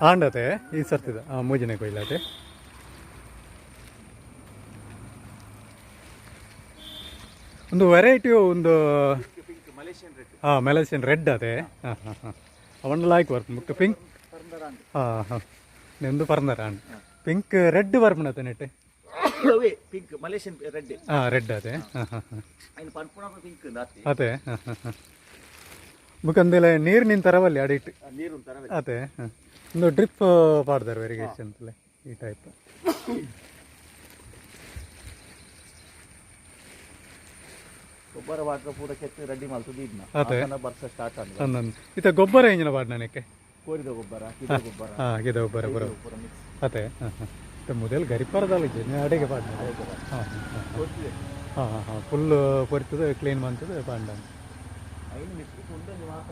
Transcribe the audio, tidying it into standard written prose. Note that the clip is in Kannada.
ಆಂಡತೆ ಈ ಸರ್ತಿದ ಮೂಜಿನ ಕೊಯ್ಲಾತೆ ಒಂದು ವೆರೈಟಿ ಒಂದು ಮಲೇಷಿಯನ್ ರೆಡ್ ಅದೇ ಅವನ್ನ ಲಾಯ್ಕ್ ವರ್ಕ್ ಮುಕ್ಕ ಪಿಂಕ್ ನಿಮ್ದು ಪರಂದರಾಂಡ್ ಪಿಂಕ್ ರೆಡ್ ಬರ್ಪಣತೆ ನೆಟ್ಟೆ ಪಿಂಕ್ ಮಲೇಷಿಯನ್ ರೆಡ್ ರೆಡ್ ಅದೇ ಅದೇ ಮುಖಂದಿಲ್ಲ ನೀರು ನಿನ್ ತರವಲ್ಲಿ ಅಡಿಟ್ ಅದೇ ಒಂದು ಡ್ರಿಪ್ ಪಾಡ್ದಾರೆ ವೆರಿಗೇಷನ್ ಅಂತಲೇ ಈ ಟೈಪ್ ಗೊಬ್ಬರ ವಾಟರ್ ಪೂರ ಕೆತ್ತಿ ರೆಡಿ ಮಾಡ್ತದೆ ಅದೇ ಬರ್ಸ ಸ್ಟಾರ್ಟ್ ಆಗಿದೆ ಇತ ಗೊಬ್ಬರ ಎಂಜಿನ ಪಾಡ್ನಕ್ಕೆ ಕೋರಿದ ಗೊಬ್ಬರ ಗೊಬ್ಬರ ಗಿದ ಗೊಬ್ಬರ ಬರೋ ಅದೇ ಮೊದಲು ಗರಿಪಾರದಲ್ಲ ಅಡಿಗೆ ಪಾಡ್ನ ಫುಲ್ ಪೊರ್ತದೆ ಕ್ಲೀನ್ ಮಾಡ್ತದೆ ಪಾಂಡ